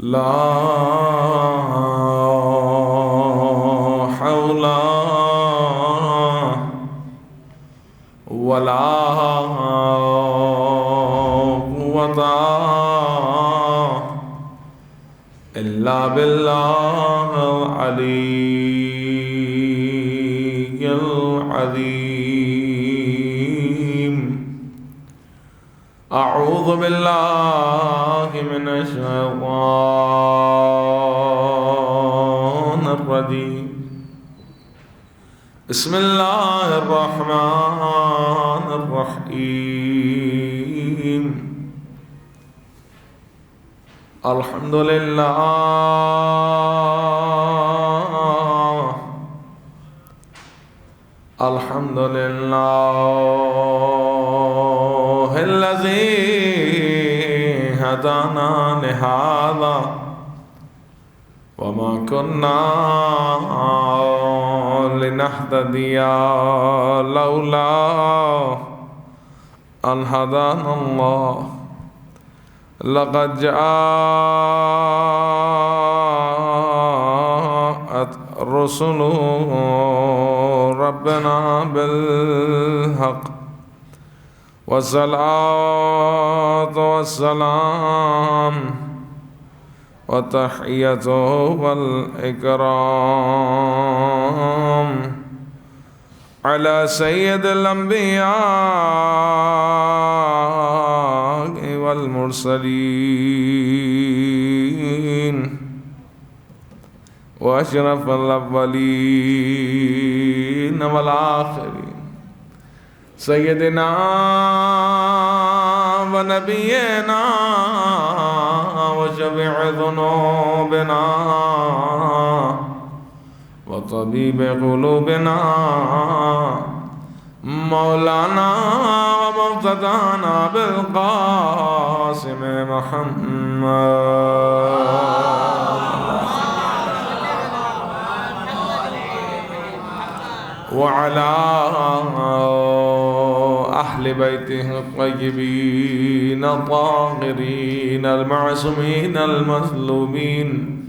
لا حول ولا قوة إلا بالله العلي العظيم. أعوذ بالله من الشيطان الرجيم. بسم الله الرحمن الرحيم. الحمد لله الحمد لله الذي هدانا لهذا وما كنا لنهتدي لولا أن هدانا الله. لقد جاءت رسل ربنا بالحق والصلاة والسلام والتحية والإكرام على سيد الأنبياء والمرسلين وأشرف الأولين والآخرين سيدنا ونبينا وشفيع ذنوبنا وطبيب قلوبنا مولانا ومقتدانا بالقاسم محمد وعلى أهل بيته الطيبين الطاهرين المعصومين المظلومين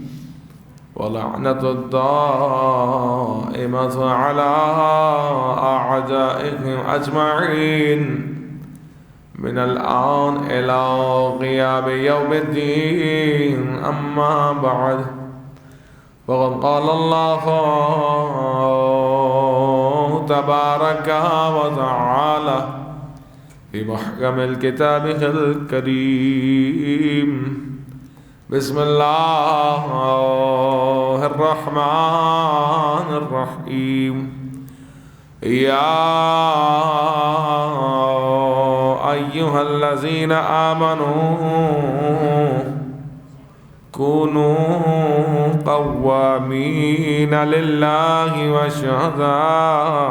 ولعنة الدائمة على أعدائهم أجمعين من الآن إلى قيام يوم الدين. أما بعد، وقد قال الله تبارك وتعالى في محكم الكتاب الكريم: بسم الله الرحمن الرحيم. يا أيها الذين آمنوا كونوا قوامين لله وشهداء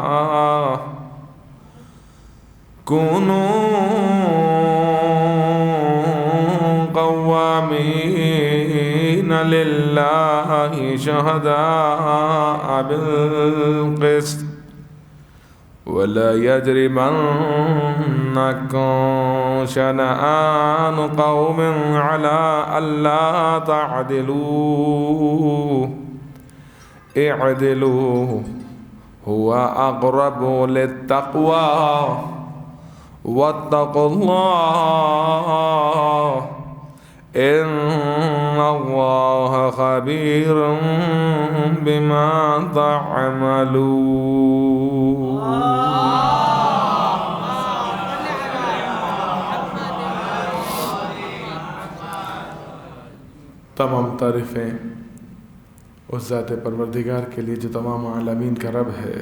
قوامين لله شهداء بالقسط ولا يجرمنكم شنآن قوم على ألا تعدلوا اعدلوا هو أقرب للتقوى واتقوا الله إن الله خبير بما تعملون. تمام تعریفیں اس ذات پروردگار کے لیے جو تمام عالمین کا رب ہے،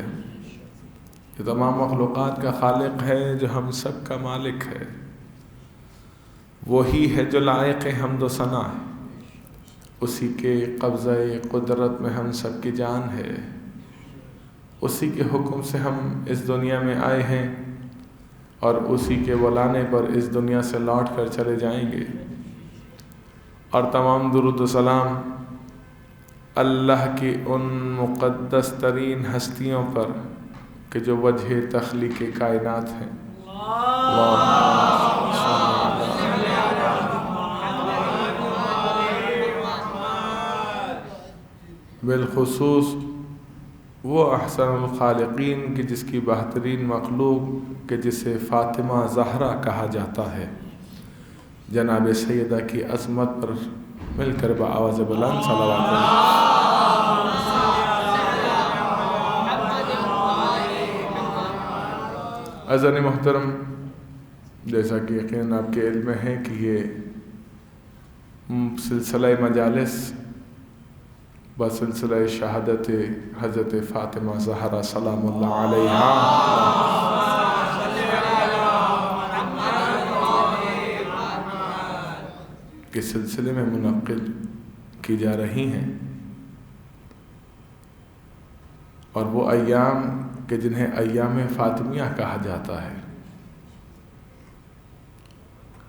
جو تمام مخلوقات کا خالق ہے، جو ہم سب کا مالک ہے. وہی ہے جو لائق حمد و ثنا ہے. اسی کے قبضہ قدرت میں ہم سب کی جان ہے. اسی کے حکم سے ہم اس دنیا میں آئے ہیں اور اسی کے بلانے پر اس دنیا سے لوٹ کر چلے جائیں گے. اور تمام درود و سلام اللہ کی ان مقدس ترین ہستیوں پر کہ جو وجہ تخلیق کائنات ہیں. بالخصوص وہ احسن الخالقین کی جس کی بہترین مخلوق کہ جسے فاطمہ زہرا کہا جاتا ہے، جناب سیدہ کی عظمت پر مل کر بآواز بلند صلوات عزیزان محترم، جیسا کہ یقیناً آپ کے علم میں ہے کہ یہ سلسلہ مجالس بسلسلہ شہادت حضرت فاطمہ زہرا سلام اللہ علیہا کے سلسلے میں منعقد کی جا رہی ہیں، اور وہ ایام کہ جنہیں ایام فاطمیہ کہا جاتا ہے،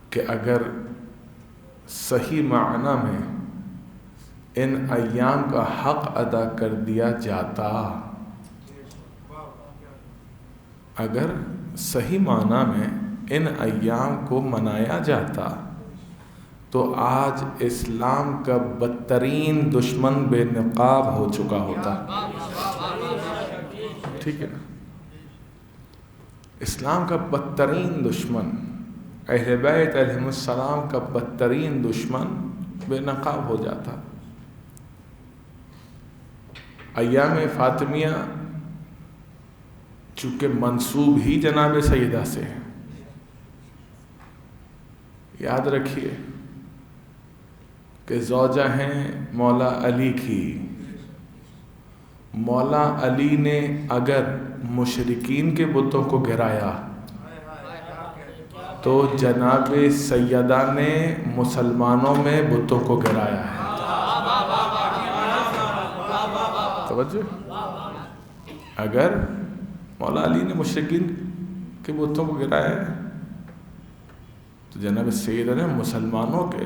کہ اگر صحیح معنی میں ان ایام کا حق ادا کر دیا جاتا، اگر صحیح معنی میں ان ایام کو منایا جاتا تو آج اسلام کا بدترین دشمن بے نقاب ہو چکا ہوتا۔ ٹھیک ہے نا؟ اسلام کا بدترین دشمن، اہل بیت علیہم السلام کا بدترین دشمن بے نقاب ہو جاتا۔ ایام فاطمیہ چونکہ منسوب ہی جناب سیدہ سے ہے، یاد رکھیے کہ زوجہ ہیں مولا علی کی۔ مولا علی نے اگر مشرکین کے بتوں کو گرایا تو جناب سیدہ نے مسلمانوں میں بتوں کو گرایا ہے۔ توجہ، اگر مولا علی نے مشرکین کے بتوں کو گرایا ہے تو جناب سیدہ نے مسلمانوں کے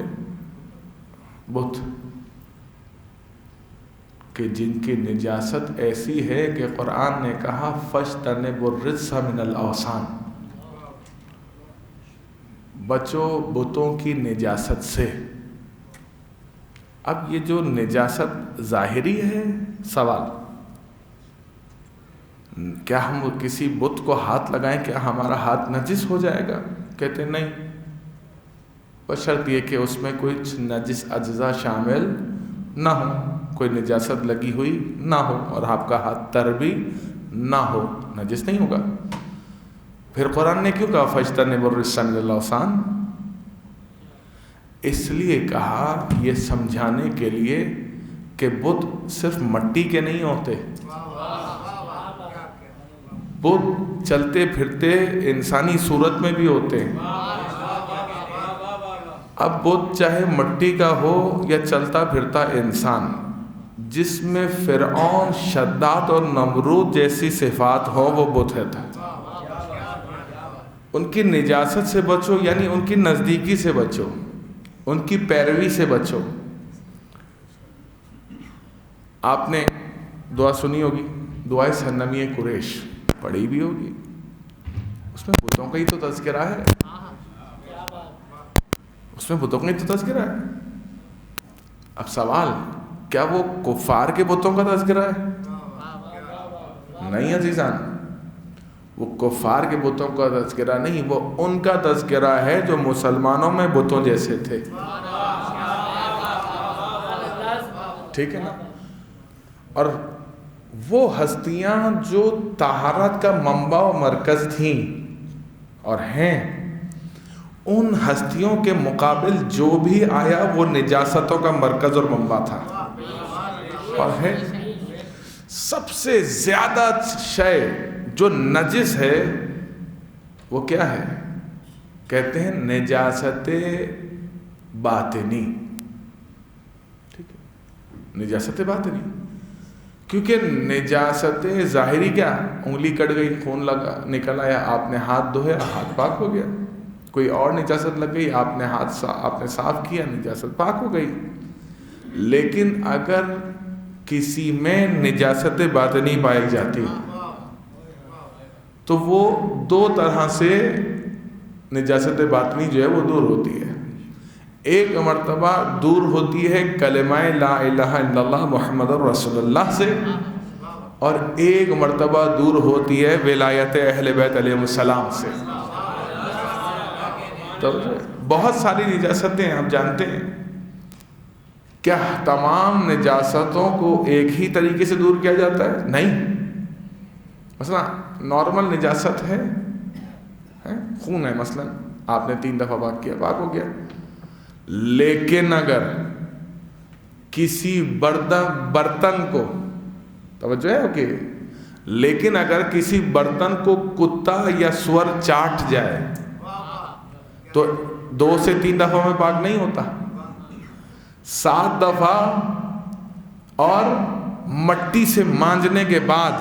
بت کہ جن کی نجاست ایسی ہے کہ قرآن نے کہا فَاجْتَنِبُوا الرِّجْسَ مِنَ الْأَوْثَانِ، بچو بتوں کی نجاست سے۔ اب یہ جو نجاست ظاہری ہے، سوال کیا ہم کسی بت کو ہاتھ لگائیں کیا ہمارا ہاتھ نجس ہو جائے گا؟ کہتے نہیں، بشرط یہ کہ اس میں کوئی نجس اجزاء شامل نہ ہو، کوئی نجاست لگی ہوئی نہ ہو، اور آپ کا ہاتھ تر بھی نہ ہو، نجس نہیں ہوگا۔ پھر قرآن نے کیوں کہا فَاجْتَنِبُوا الرِّجْسَ مِنَ الْأَوْثَانِ؟ اس لیے کہا یہ سمجھانے کے لیے کہ بت صرف مٹی کے نہیں ہوتے، بت چلتے پھرتے انسانی صورت میں بھی ہوتے ہیں۔ اب بت چاہے مٹی کا ہو یا چلتا پھرتا انسان، جس میں فرعون، شداد اور نمرود جیسی صفات ہو، وہ بت ہے۔ ان کی نجاست سے بچو، یعنی ان کی نزدیکی سے بچو، ان کی پیروی سے بچو۔ آپ نے دعا سنی ہوگی، دعائے سنمی قریش پڑھی بھی ہوگی، اس میں بتوں کا ہی تو تذکرہ ہے، اس میں بتوں کا ہی تو تذکرہ ہے۔ اب سوال، کیا وہ کفار کے بتوں کا تذکرہ ہے؟ نہیں عزیزان، وہ کفار کے بتوں کا تذکرہ نہیں، وہ ان کا تذکرہ ہے جو مسلمانوں میں بتوں جیسے تھے۔ ٹھیک ہے نا؟ اور وہ ہستیاں جو طہارت کا منبع و مرکز تھیں اور ہیں، ان ہستیوں کے مقابل جو بھی آیا وہ نجاستوں کا مرکز اور منبع تھا اور ہے۔ سب سے زیادہ شے جو نجس ہے وہ کیا ہے؟ کہتے ہیں نجاست باطنی۔ ٹھیک ہے، نجاست باطنی، کیونکہ نجاست ظاہری کیا؟ انگلی کٹ گئی، خون لگا نکل آیا، آپ نے ہاتھ دھویا، ہاتھ پاک ہو گیا۔ کوئی اور نجاست لگ گئی، آپ نے ہاتھ آپ نے صاف کیا، نجاست پاک ہو گئی۔ لیکن اگر کسی میں نجاست باطنی پائی جاتی تو وہ دو طرح سے نجاست باطنی جو ہے وہ دور ہوتی ہے۔ ایک مرتبہ دور ہوتی ہے کلمہ لا الہ الا اللہ محمد رسول اللہ سے، اور ایک مرتبہ دور ہوتی ہے ولایت اہل بیت علیہ السلام سے۔ تو بہت ساری نجاستیں آپ جانتے ہیں، کیا تمام نجاستوں کو ایک ہی طریقے سے دور کیا جاتا ہے؟ نہیں۔ مثلا نارمل نجاست ہے، خون ہے، مثلا آپ نے 3 دفعہ پاک کیا، پاک ہو گیا۔ لیکن اگر کسی برتن کو، توجہ ہے کہ لیکن اگر کسی برتن کو کتا یا سور چاٹ جائے تو 2 سے 3 دفعہ میں پاک نہیں ہوتا، 7 دفعہ اور مٹی سے مانجنے کے بعد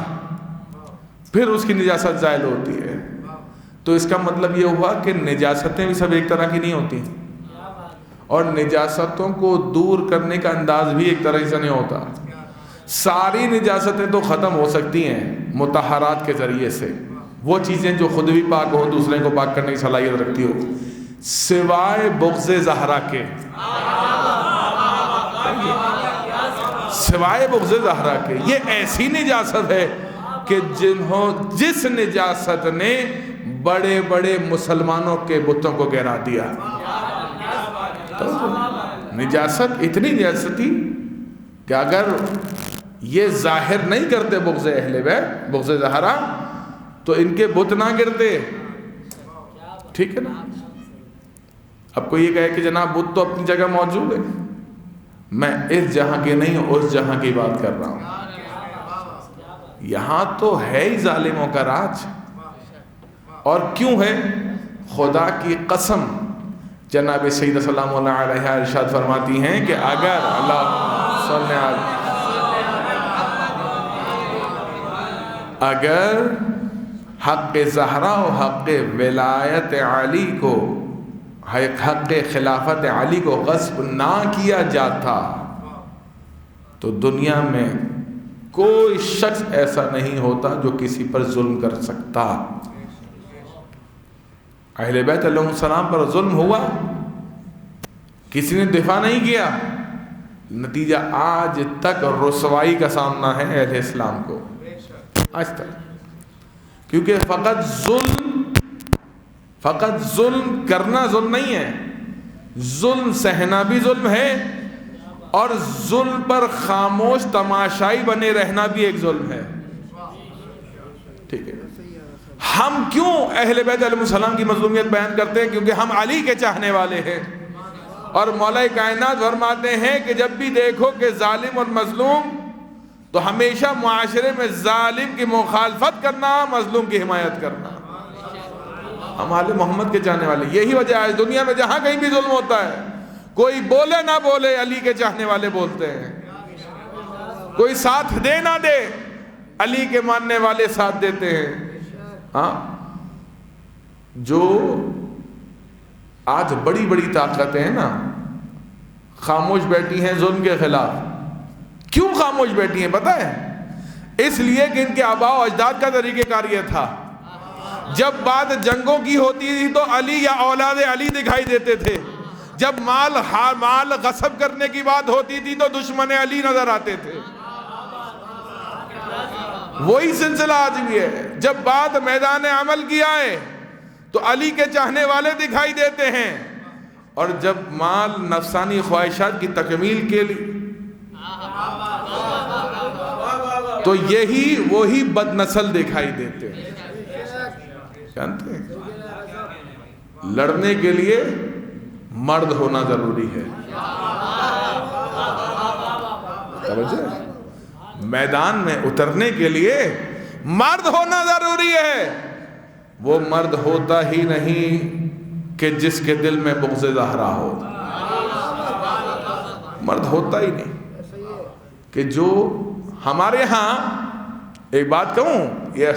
پھر اس کی نجاست زائل ہوتی ہے۔ تو اس کا مطلب یہ ہوا کہ نجاستیں بھی سب ایک طرح کی نہیں ہوتی، اور نجاستوں کو دور کرنے کا انداز بھی ایک طرح سے نہیں ہوتا۔ ساری نجاستیں تو ختم ہو سکتی ہیں مطہرات کے ذریعے سے، وہ چیزیں جو خود بھی پاک ہو، دوسرے کو پاک کرنے کی صلاحیت رکھتی ہو، سوائے بغض زہرا کے، سوائے بغض زہرا کے۔ یہ ایسی نجاست ہے کہ جس نجاست نے بڑے بڑے مسلمانوں کے بتوں کو گرا دیا۔ نجاست اتنی نجاستی کہ اگر یہ ظاہر نہیں کرتے بغض اہل بیت، بغض زہرا، تو ان کے بت نہ گرتے، ٹھیک ہے نا۔ اب کوئی یہ کہے کہ جناب بت تو اپنی جگہ موجود ہے، میں اس جہاں کی نہیں اس جہاں کی بات کر رہا ہوں۔ یہاں تو ہے ہی ظالموں کا راج، اور کیوں ہے؟ خدا کی قسم، جناب سیدہ سلام اللہ علیہ ارشاد فرماتی ہیں کہ اگر اگر حق زہرا و حق ولایت علی کو، حق خلافت علی کو غصب نہ کیا جاتا تو دنیا میں کوئی شخص ایسا نہیں ہوتا جو کسی پر ظلم کر سکتا۔ اہل بیت علیہ السلام پر ظلم ہوا، کسی نے دفاع نہیں کیا، نتیجہ آج تک رسوائی کا سامنا ہے اہل اسلام کو، آج تک۔ کیونکہ فقط ظلم کرنا ظلم نہیں ہے، ظلم سہنا بھی ظلم ہے، اور ظلم پر خاموش تماشائی بنے رہنا بھی ایک ظلم ہے، ٹھیک ہے۔ ہم کیوں اہل بیت علیہ السلام کی مظلومیت بیان کرتے ہیں؟ کیونکہ ہم علی کے چاہنے والے ہیں، اور مولا کائنات فرماتے ہیں کہ جب بھی دیکھو کہ ظالم اور مظلوم، تو ہمیشہ معاشرے میں ظالم کی مخالفت کرنا، مظلوم کی حمایت کرنا۔ ہم آل محمد کے چاہنے والے، یہی وجہ ہے دنیا میں جہاں کہیں بھی ظلم ہوتا ہے، کوئی بولے نہ بولے، علی کے چاہنے والے بولتے ہیں، کوئی ساتھ دے نہ دے، علی کے ماننے والے ساتھ دیتے ہیں۔ ہاں، جو آج بڑی بڑی طاقتیں ہیں نا، خاموش بیٹھی ہیں ظلم کے خلاف۔ کیوں خاموش بیٹھی ہیں پتہ ہے؟ اس لیے کہ ان کے آباء و اجداد کا طریقہ کار یہ تھا، جب بات جنگوں کی ہوتی تھی تو علی یا اولاد علی دکھائی دیتے تھے، جب مال غصب کرنے کی بات ہوتی تھی تو دشمن علی نظر آتے تھے۔ وہی سلسلہ آج بھی ہے، جب بات میدان عمل کی آئے تو علی کے چاہنے والے دکھائی دیتے ہیں، اور جب مال نفسانی خواہشات کی تکمیل کے لیے تو وہی بد نسل دکھائی دیتے ہیں۔ جانتے ہیں لڑنے کے لیے مرد ہونا ضروری ہے، توجہ، میدان میں اترنے کے لیے مرد ہونا ضروری ہے۔ وہ مرد ہوتا ہی نہیں کہ جس کے دل میں بغض زہرا ہو، مرد ہوتا ہی نہیں کہ جو ہمارے ہاں، ایک بات کہوں یہ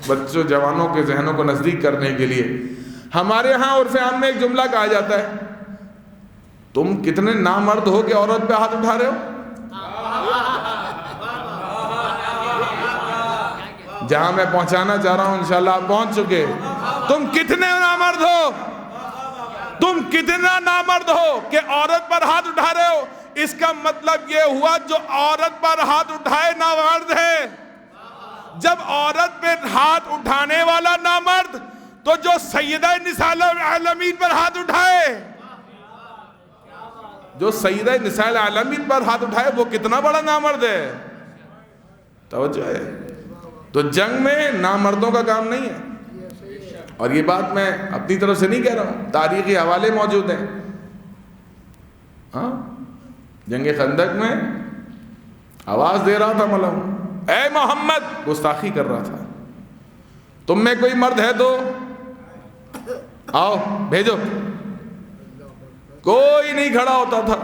بچوں جوانوں کے ذہنوں کو نزدیک کرنے کے لیے، ہمارے ہاں عرف عام میں ایک جملہ کہا جاتا ہے، تم کتنے نامرد ہو کہ عورت پہ ہاتھ اٹھا رہے ہو؟ جہاں میں پہنچانا چاہ رہا ہوں انشاءاللہ آپ پہنچ چکے۔ تم کتنے نامرد ہو، تم کتنا نامرد ہو کہ عورت پر ہاتھ اٹھا رہے ہو، اس کا مطلب یہ ہوا جو عورت پر ہاتھ اٹھائے نامرد ہے۔ جب عورت پہ ہاتھ اٹھانے والا نامرد، تو جو سیدہ نساء العالمین پر ہاتھ اٹھائے، جو سیدہ نساء العالمین پر ہاتھ اٹھائے وہ کتنا بڑا نامرد ہے۔ توجہ ہے۔ تو جنگ میں نامردوں کا کام نہیں ہے، اور یہ بات میں اپنی طرف سے نہیں کہہ رہا ہوں، تاریخی حوالے موجود ہیں۔ ہاں، جنگ خندق میں آواز دے رہا تھا ملعون، اے محمد، گستاخی کر رہا تھا، تم میں کوئی مرد ہے تو آؤ بھیجو۔ کوئی نہیں کھڑا ہوتا تھا۔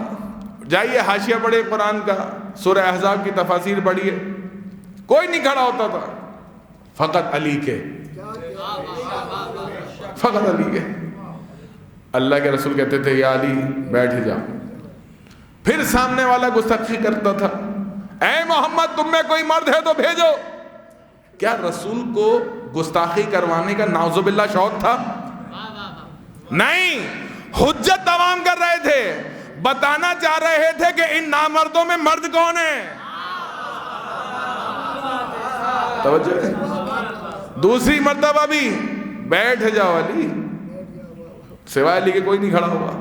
جائیے حاشیہ پڑھے قرآن کا، سورہ احزاب کی تفاسیر پڑھیے، کوئی نہیں کھڑا ہوتا تھا، فقط علی کے، فقط علی کے۔ اللہ کے رسول کہتے تھے یا علی بیٹھ جاؤ، پھر سامنے والا گستاخی کرتا تھا، اے محمد تم میں کوئی مرد ہے تو بھیجو۔ کیا رسول کو گستاخی کروانے کا نعوذ باللہ شوق تھا؟ نہیں، حجت تمام کر رہے تھے، بتانا چاہ رہے تھے کہ ان نامردوں میں مرد کون ہیں۔ توجہ ہے۔ دوسری مرتبہ بھی بیٹھ جاؤ علی، سوائے علی کے کوئی نہیں کھڑا ہوا۔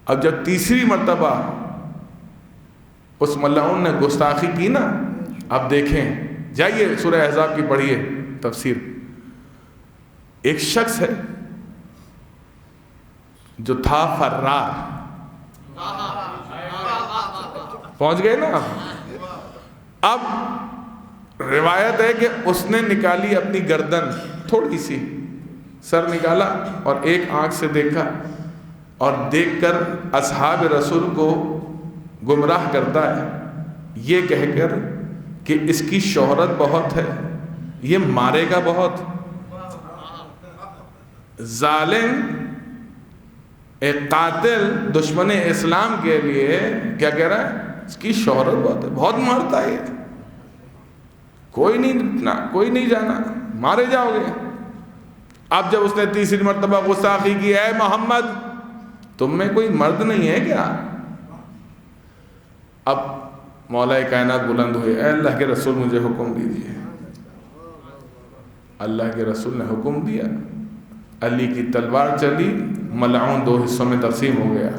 اب جب تیسری مرتبہ اس ملعون نے گستاخی کی نا، اب دیکھیں، جائیے سورہ احزاب کی پڑھیے تفسیر۔ ایک شخص ہے جو تھا فرار، پہنچ گئے نا۔ اب روایت ہے کہ اس نے نکالی اپنی گردن، تھوڑی سی سر نکالا اور ایک آنکھ سے دیکھا، اور دیکھ کر اصحاب رسول کو گمراہ کرتا ہے یہ کہہ کر کہ اس کی شہرت بہت ہے، یہ مارے گا بہت۔ ظالم، ایک قاتل، دشمن اسلام کے لیے کیا کہہ رہا ہے؟ اس کی شہرت بہت ہے، بہت مارتا ہے، کوئی نہیں جانا، مارے جاؤ گے۔ اب جب اس نے تیسری مرتبہ گستاخی کی، اے محمد تم میں کوئی مرد نہیں ہے کیا؟ اب مولا کائنات بلند ہوئے، اے اللہ کے رسول مجھے حکم دیجیے۔ اللہ کے رسول نے حکم دیا، علی کی تلوار چلی، ملعون دو حصوں میں تقسیم ہو گیا۔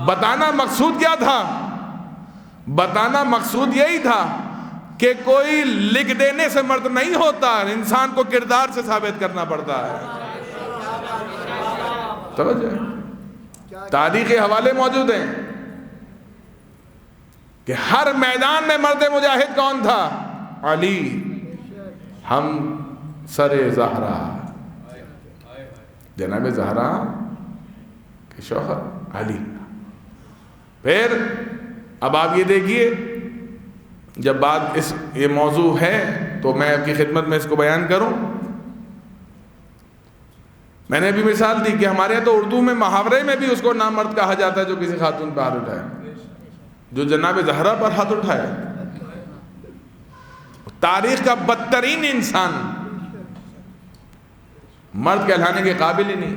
بتانا مقصود کیا تھا؟ بتانا مقصود یہی تھا کہ کوئی لکھ دینے سے مرد نہیں ہوتا، انسان کو کردار سے ثابت کرنا پڑتا ہے۔ توجہ، تاریخی حوالے موجود ہیں کہ ہر میدان میں مرد مجاہد کون تھا؟ علی، ہم سر زہرا، جناب زہرا کے شوہر علی۔ پھر اب آپ یہ دیکھیے، جب بات یہ موضوع ہے تو میں آپ کی خدمت میں اس کو بیان کروں۔ میں نے ابھی مثال دی کہ ہمارے تو اردو میں محاورے میں بھی اس کو نامرد کہا جاتا ہے جو کسی خاتون پر ہاتھ اٹھائے، جو جناب زہرا پر ہاتھ اٹھائے۔ تاریخ کا بدترین انسان مرد کہلانے کے قابل ہی نہیں۔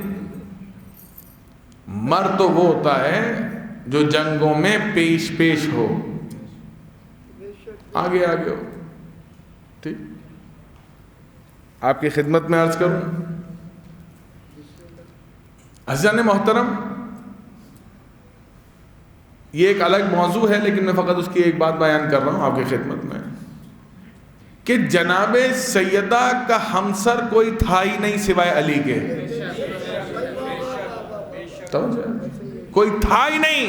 مرد تو وہ ہوتا ہے جو جنگوں میں پیش ہو، آگے ہو۔ ٹھیک، آپ کی خدمت میں عرض کروں، عزیزان محترم، یہ ایک الگ موضوع ہے، لیکن میں فقط اس کی ایک بات بیان کر رہا ہوں آپ کی خدمت میں، کہ جناب سیدہ کا ہمسر کوئی تھا ہی نہیں سوائے علی کے۔ کوئی تھا ہی نہیں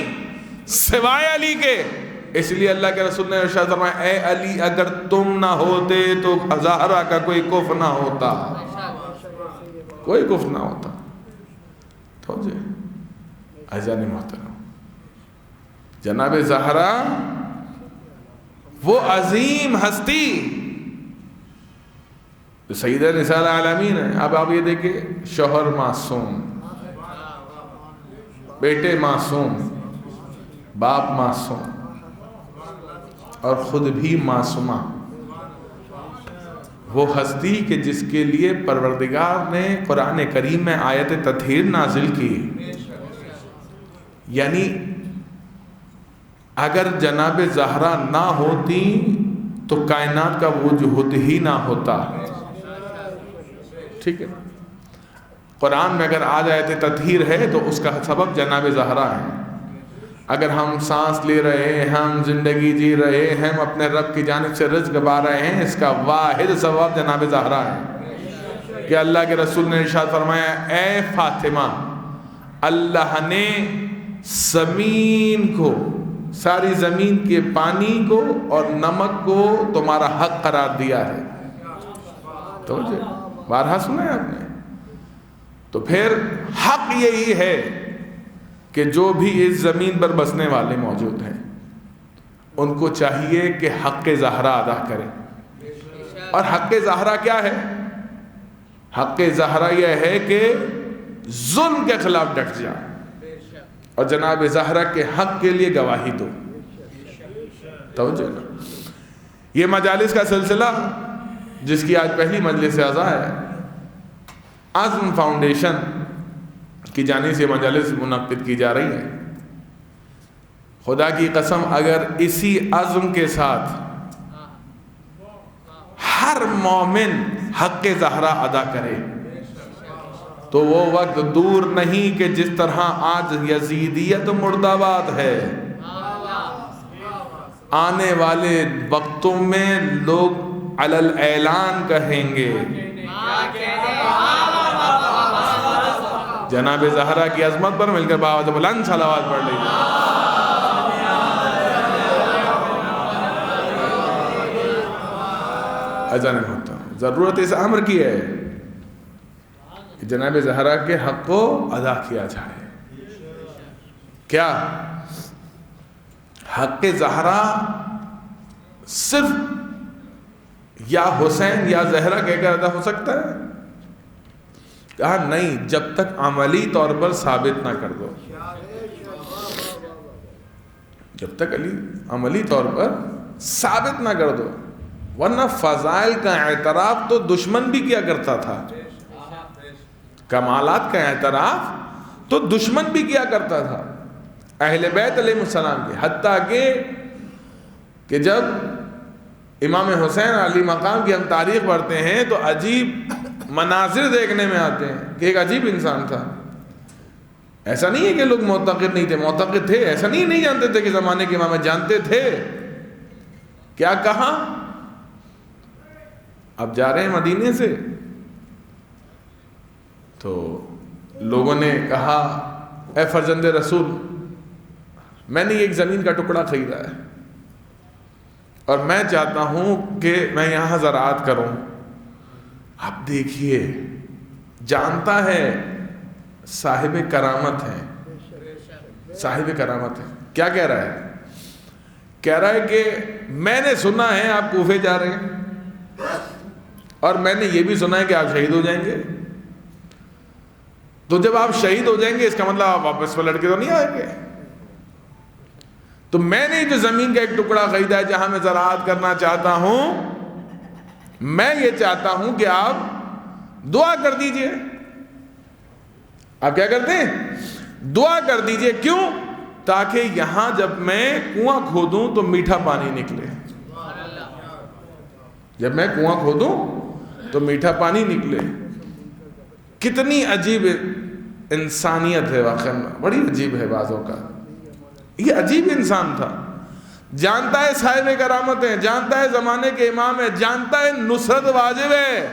سوائے علی کے۔ اس لیے اللہ کے رسول نے ارشاد فرمایا، اے علی اگر تم نہ ہوتے تو زہرا کا کوئی کف نہ ہوتا، کوئی کف نہ ہوتا۔ عزیزان محترم، جناب زہرا وہ عظیم ہستی جو سیدہ نساء العالمین ہے۔ اب آپ یہ دیکھیں، شوہر معصوم، بیٹے معصوم، باپ معصوم، اور خود بھی معصومہ، وہ ہستی کہ جس کے لیے پروردگار نے قرآن کریم میں آیت تطہیر نازل کی. یعنی اگر جناب زہرا نہ ہوتی تو کائنات کا وجود ہی نہ ہوتا. ٹھیک ہے، قرآن میں اگر آ جائے تطہیر ہے تو اس کا سبب جناب زہرا ہے. اگر ہم سانس لے رہے ہیں، ہم زندگی جی رہے ہیں، ہم اپنے رب کی جانب سے رزق پا رہے ہیں، اس کا واحد سبب جناب زہرا ہے. کہ اللہ کے رسول نے ارشاد فرمایا، اے فاطمہ، اللہ نے زمین کو، ساری زمین کے پانی کو اور نمک کو تمہارا حق قرار دیا ہے. تو بارہا سنا ہے آپ نے. تو پھر حق یہی ہے کہ جو بھی اس زمین پر بسنے والے موجود ہیں ان کو چاہیے کہ حق زہرا ادا کریں. اور حق زہرا کیا ہے؟ حق زہرا یہ ہے کہ ظلم کے خلاف ڈٹ جائے اور جناب زہرا کے حق کے لیے گواہی دو. توجہ نا. یہ مجالس کا سلسلہ جس کی آج پہلی مجلس اعزاں ہے، عزم فاؤنڈیشن کی جانب سے مجالس منعقد کی جا رہی ہے. خدا کی قسم اگر اسی عزم کے ساتھ ہر مومن حق زہرا ادا کرے تو وہ وقت دور نہیں کہ جس طرح آج یزیدیت مردہ آباد ہے، آنے والے وقتوں میں لوگ علی الاعلان کہیں گے جناب زہرا کی عظمت پر مل کر باوجہ بلند صلوات پڑھ لیجیے. اذان ہوتا ہے. ضرورت اس امر کی ہے کہ جناب زہرا کے حق کو ادا کیا جائے. کیا حق زہرا صرف یا حسین یا زہرا کہہ کر ادا ہو سکتا ہے؟ کہا نہیں، جب تک عملی طور پر ثابت نہ کر دو. جب تک عملی طور پر ثابت نہ کر دو. ورنہ فضائل کا اعتراف تو دشمن بھی کیا کرتا تھا، کمالات کا اعتراف تو دشمن بھی کیا کرتا تھا اہل بیت علیہ السلام کے. حتیٰ کہ جب امام حسین علی مقام کی ہم تاریخ پڑھتے ہیں تو عجیب مناظر دیکھنے میں آتے ہیں کہ ایک عجیب انسان تھا. ایسا نہیں ہے کہ لوگ معتقد نہیں تھے، معتقد تھے. ایسا نہیں جانتے تھے کہ زمانے کے امام جانتے تھے. کیا کہا؟ اب جا رہے ہیں مدینے سے تو لوگوں نے کہا، اے فرزند رسول، میں نے ایک زمین کا ٹکڑا خریدا ہے اور میں چاہتا ہوں کہ میں یہاں زراعت کروں. اب دیکھیے، جانتا ہے صاحب کرامت ہے، صاحب کرامت ہے. کیا کہہ رہا ہے؟ کہہ رہا ہے کہ میں نے سنا ہے آپ کوفے جا رہے ہیں اور میں نے یہ بھی سنا ہے کہ آپ شہید ہو جائیں گے. تو جب آپ شہید ہو جائیں گے اس کا مطلب آپ واپس پلٹ کے تو نہیں آئیں گے. تو میں نے جو زمین کا ایک ٹکڑا خریدا ہے جہاں میں زراعت کرنا چاہتا ہوں، میں یہ چاہتا ہوں کہ آپ دعا کر دیجئے. آپ کیا کرتے ہیں؟ دعا کر دیجئے. کیوں؟ تاکہ یہاں جب میں کنواں کھودوں تو میٹھا پانی نکلے. جب میں کنواں کھودوں تو میٹھا پانی نکلے. کتنی عجیب انسانیت ہے واقعا، بڑی عجیب ہے بعضوں کا. یہ عجیب انسان تھا. جانتا ہے صاحب کرامت ہے، جانتا ہے زمانے کے امام ہے، جانتا ہے نصرت واجب ہے.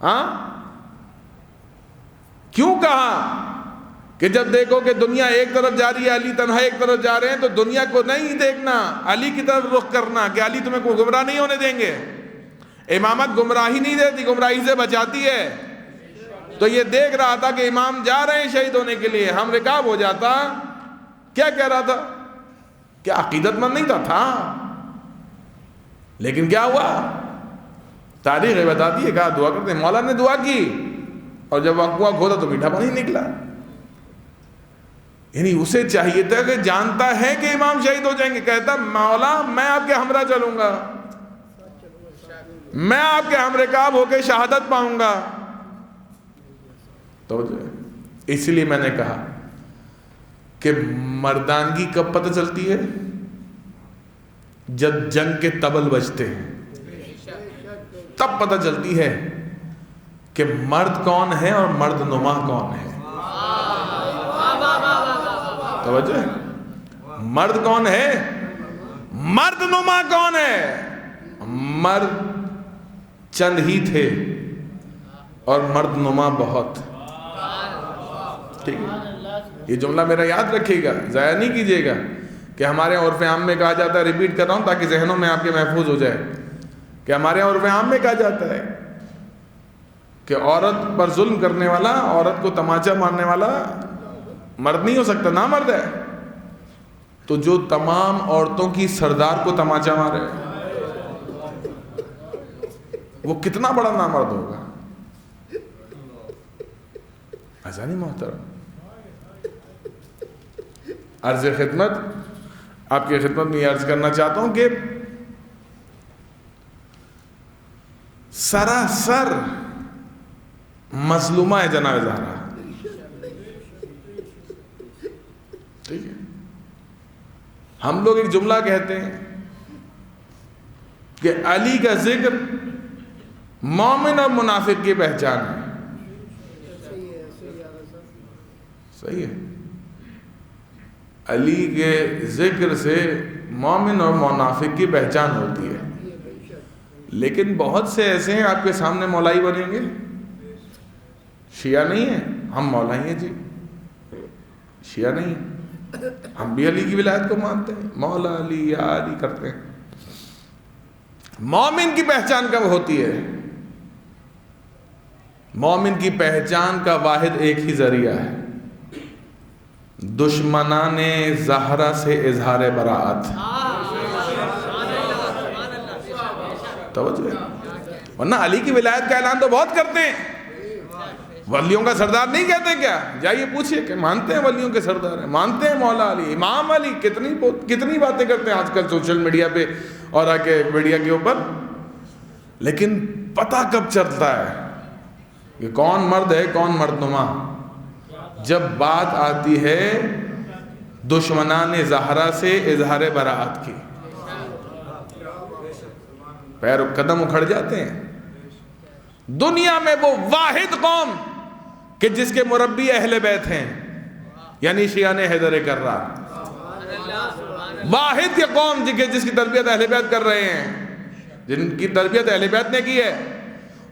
ہاں کیوں کہا کہ جب دیکھو کہ دنیا ایک طرف جا رہی ہے، علی تنہا ایک طرف جا رہے ہیں، تو دنیا کو نہیں دیکھنا، علی کی طرف رخ کرنا کہ علی تمہیں کوئی گمراہ نہیں ہونے دیں گے. امامت گمراہی نہیں دیتی، گمراہی سے بچاتی ہے. تو یہ دیکھ رہا تھا کہ امام جا رہے ہیں شہید ہونے کے لیے، ہم رکاب ہو جاتا. کیا کہہ رہا تھا؟ کیا عقیدت مند نہیں تھا. لیکن کیا ہوا؟ تاریخ بتاتی ہے. کہا دعا کرتے ہیں. مولا نے دعا کی اور جب وہاں کنواں کھودا تو میٹھا پانی نکلا. یعنی اسے چاہیے تھا کہ جانتا ہے کہ امام شہید ہو جائیں گے، کہتا مولا میں آپ کے ہمراہ چلوں گا. میں آپ کے ہم رکاب ہو کے شہادت پاؤں گا. تو اس لیے میں نے کہا کہ مردانگی کب پتہ چلتی ہے؟ جب جنگ کے طبل بجتے ہیں تب پتہ چلتی ہے کہ مرد کون ہے اور مرد نما کون ہے. توجہ، مرد کون ہے، مرد نما کون ہے. مرد چند ہی تھے اور مرد نما بہت. ٹھیک ہے، یہ جملہ میرا یاد رکھیے گا، ضائع نہیں کیجیے گا کہ ہمارے عرف عام میں کہا جاتا ہے، ریپیٹ کر رہا ہوں تاکہ ذہنوں میں آپ کے محفوظ ہو جائے، کہ ہمارے عرف عام میں کہا جاتا ہے کہ عورت پر ظلم کرنے والا، عورت کو تماچا مارنے والا مرد نہیں ہو سکتا، نامرد ہے. تو جو تمام عورتوں کی سردار کو تماچا مارے وہ کتنا بڑا نامرد ہوگا. ایسا نہیں محترم. عرض خدمت، آپ کی خدمت میں یہ عرض کرنا چاہتا ہوں کہ سراسر مظلومہ ہے جناب زہرا. ٹھیک ہے، ہم لوگ ایک جملہ کہتے ہیں کہ علی کا ذکر مومن اور منافق کی پہچان ہے. صحیح ہے، علی کے ذکر سے مومن اور منافق کی پہچان ہوتی ہے. لیکن بہت سے ایسے ہیں آپ کے سامنے مولائی بنیں گے، شیعہ نہیں ہیں، ہم مولائی ہیں جی، شیعہ نہیں ہیں، ہم بھی علی کی ولایت کو مانتے ہیں، مولا علی یا علی کرتے ہیں. مومن کی پہچان کب ہوتی ہے؟ مومن کی پہچان کا واحد ایک ہی ذریعہ ہے، دشمنان زہرا سے اظہار براءت. توجہ، ورنہ علی کی ولایت کا اعلان تو بہت کرتے ہیں، ولیوں کا سردار نہیں کہتے کیا؟ جائیے پوچھئے کہ مانتے ہیں ولیوں کے سردار ہیں، مانتے ہیں مولا علی، امام علی، کتنی باتیں کرتے ہیں آج کل سوشل میڈیا پہ اور آ کے میڈیا کے اوپر. لیکن پتہ کب چلتا ہے کہ کون مرد ہے کون مرد نما؟ جب بات آتی ہے دشمنان زہرا سے اظہار براءت کی، پیر قدم اکھڑ جاتے ہیں. دنیا میں وہ واحد قوم کہ جس کے مربی اہل بیت ہیں، یعنی شیعہ نے حیدر کرار، واحد کی قوم جس کی تربیت اہل بیت کر رہے ہیں، جن کی تربیت اہل بیت نے کی ہے،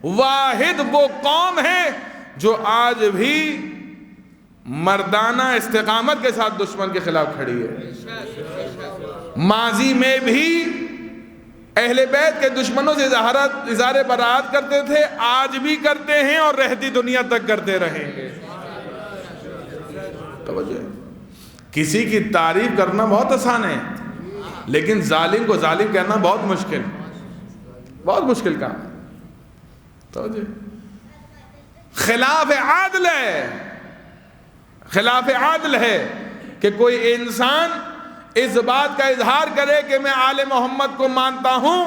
واحد وہ قوم ہے جو آج بھی مردانہ استقامت کے ساتھ دشمن کے خلاف کھڑی ہے. ماضی میں بھی اہل بیت کے دشمنوں سے اظہار براءت کرتے تھے، آج بھی کرتے ہیں اور رہتی دنیا تک کرتے رہیں گے. توجہ، کسی کی تعریف کرنا بہت آسان ہے، لیکن ظالم کو ظالم کہنا بہت مشکل کام ہے. توجہ، خلاف عادل ہے کہ کوئی انسان اس بات کا اظہار کرے کہ میں آل محمد کو مانتا ہوں،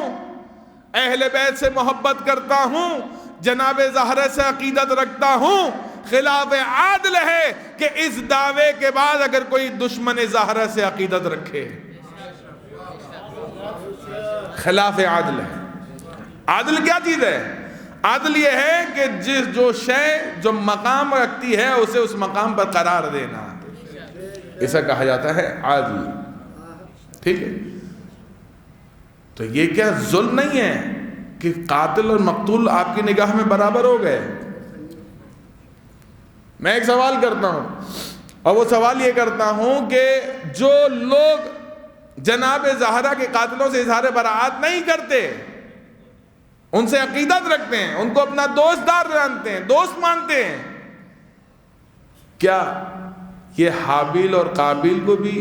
اہل بیت سے محبت کرتا ہوں، جناب زہرا سے عقیدت رکھتا ہوں. خلاف عادل ہے کہ اس دعوے کے بعد اگر کوئی دشمن زہرا سے عقیدت رکھے، خلاف عادل ہے. عادل کیا چیز ہے؟ عادل یہ ہے کہ جو شے جو مقام رکھتی ہے اسے اس مقام پر قرار دینا، اسے کہا جاتا ہے عادل. ٹھیک ہے، تو یہ کیا ظلم نہیں ہے کہ قاتل اور مقتول آپ کی نگاہ میں برابر ہو گئے؟ میں ایک سوال کرتا ہوں، اور وہ سوال یہ کرتا ہوں کہ جو لوگ جناب زہرا کے قاتلوں سے اظہار براءت نہیں کرتے، ان سے عقیدت رکھتے ہیں، ان کو اپنا دوست دار جانتے ہیں، دوست مانتے ہیں، کیا یہ حابیل اور قابیل کو بھی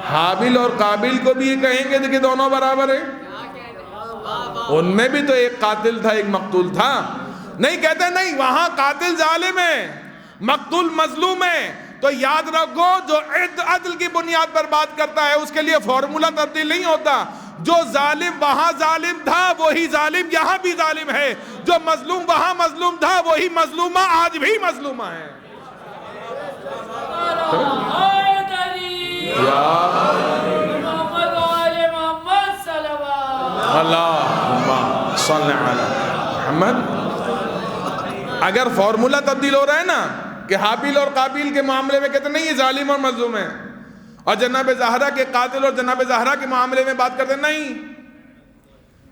حابیل اور قابیل کو بھی یہ کہیں گے کہ دونوں برابر ہیں؟ ان میں بھی تو ایک قاتل تھا ایک مقتول تھا. نہیں کہتے، نہیں، وہاں قاتل ظالم ہے، مقتول مظلوم ہے. تو یاد رکھو جو عدل کی بنیاد پر بات کرتا ہے اس کے لیے فارمولہ تبدیل نہیں ہوتا. جو ظالم وہاں ظالم تھا وہی ظالم یہاں بھی ظالم ہے. جو مظلوم وہاں مظلوم تھا وہی مظلومہ آج بھی مظلومہ ہے. اللہم صلی علی محمد. اگر فارمولہ تبدیل ہو رہا ہے نا کہ حابیل اور قابیل کے معاملے میں کہتے نہیں یہ ظالم اور مظلوم ہے, اور جناب زہرا کے قاتل اور جناب زہرا کے معاملے میں بات کرتے نہیں,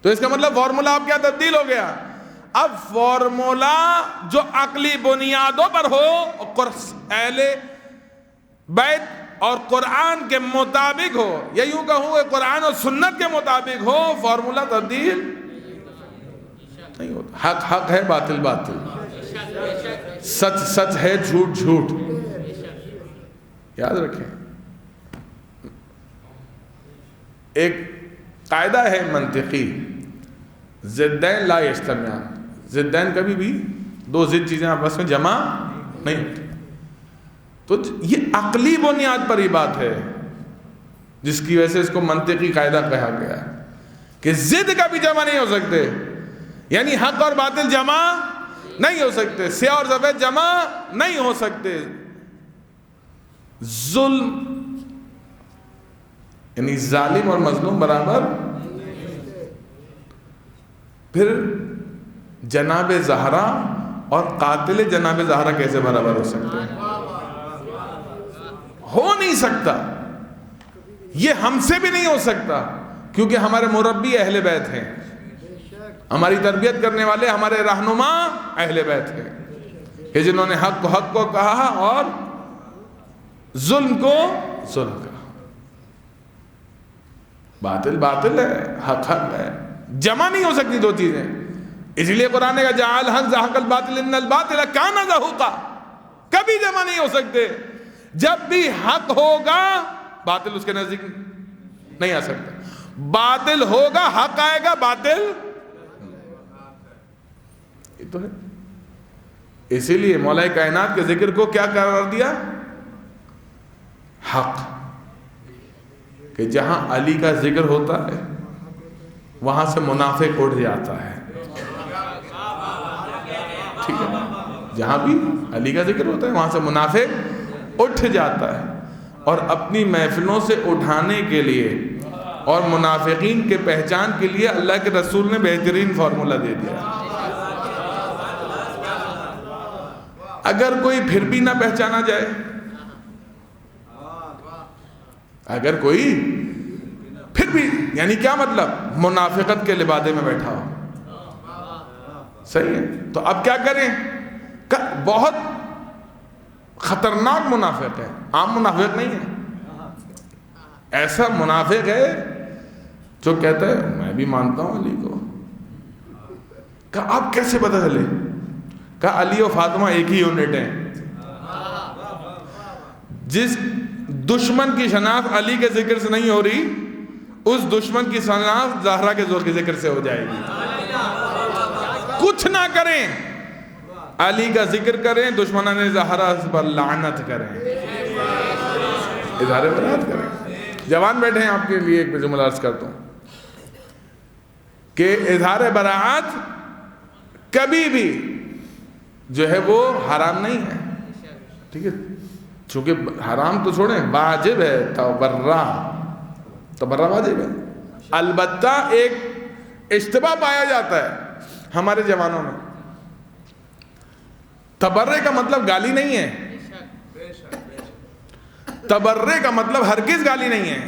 تو اس کا مطلب فارمولہ اب کیا تبدیل ہو گیا. اب فارمولہ جو عقلی بنیادوں پر ہو, اہل بیت اور قرآن کے مطابق ہو, یا یوں کہوں کہ قرآن اور سنت کے مطابق ہو, فارمولہ تبدیل نہیں ہوتا. حق حق ہے, باطل باطل, سچ سچ ہے, جھوٹ جھوٹ. یاد رکھیں ایک قاعدہ ہے منطقی, ضدین لا یجتمعان. ضدین کبھی بھی دو ضد چیزیں آپس میں جمع نہیں ہوتی. تو یہ عقلی بنیاد پر ہی بات ہے جس کی وجہ سے اس کو منطقی قاعدہ کہا گیا ہے کہ ضد کبھی جمع نہیں ہو سکتے, یعنی حق اور باطل جمع نہیں ہو سکتے, سیاہ اور سفید جمع نہیں ہو سکتے. ظلم یعنی ظالم اور مظلوم برابر. پھر جناب زہرا اور قاتل جناب زہرا کیسے برابر ہو سکتے ہیں؟ ہو نہیں سکتا. یہ ہم سے بھی نہیں ہو سکتا کیونکہ ہمارے مربی اہل بیت ہیں, ہماری تربیت کرنے والے ہمارے رہنما اہل بیت ہیں کہ جنہوں نے حق کو کہا اور ظلم کو ظلم کہا. باطل باطل ہے, حق حق ہے, جمع نہیں ہو سکتی دو چیزیں. اس لیے قرآن نے کہا جعل الحق زہق الباطل ان الباطل کان زہوقا. کبھی جمع نہیں ہو سکتے. جب بھی حق ہوگا باطل اس کے نزدیک نہیں آ سکتا, باطل ہوگا حق آئے گا, باطل یہ تو ہے. اسی لیے مولا کائنات کے ذکر کو کیا قرار دیا؟ حق. کہ جہاں علی کا ذکر ہوتا ہے وہاں سے منافق اٹھ جاتا ہے. ٹھیک ہے, جہاں بھی علی کا ذکر ہوتا ہے وہاں سے منافق اٹھ جاتا ہے. اور اپنی محفلوں سے اٹھانے کے لیے اور منافقین کے پہچان کے لیے اللہ کے رسول نے بہترین فارمولہ دے دیا. اگر کوئی پھر بھی نہ پہچانا جائے, اگر کوئی پھر بھی, یعنی کیا مطلب؟ منافقت کے لبادے میں بیٹھا ہو. صحیح ہے, تو اب کیا کریں؟ بہت خطرناک منافق ہے, عام منافق نہیں ہے. ایسا منافق ہے جو کہتا ہے میں بھی مانتا ہوں علی کو. کہا آپ کیسے پتہ چلے؟ کہا علی و فاطمہ ایک ہی یونٹ ہیں. جس دشمن کی شناخت علی کے ذکر سے نہیں ہو رہی, اس دشمن کی شناخت زہرا کے زور کے ذکر سے ہو جائے گی. کچھ نہ کریں, علی کا ذکر کریں, دشمنان زہرا پر لعنت کریں, اظہار برات کریں. جوان بیٹھے ہیں آپ کے لیے ایک جملہ عرض کرتا ہوں کہ اظہار براعت کبھی بھی جو ہے وہ حرام نہیں ہے. ٹھیک ہے, چونکہ حرام تو چھوڑیں, واجب ہے. تبرہ واجب ہے. البتہ ایک اشتباہ پایا جاتا ہے ہمارے جوانوں میں. تبرے کا مطلب گالی نہیں ہے. تبرے کا مطلب ہرگز گالی نہیں ہے.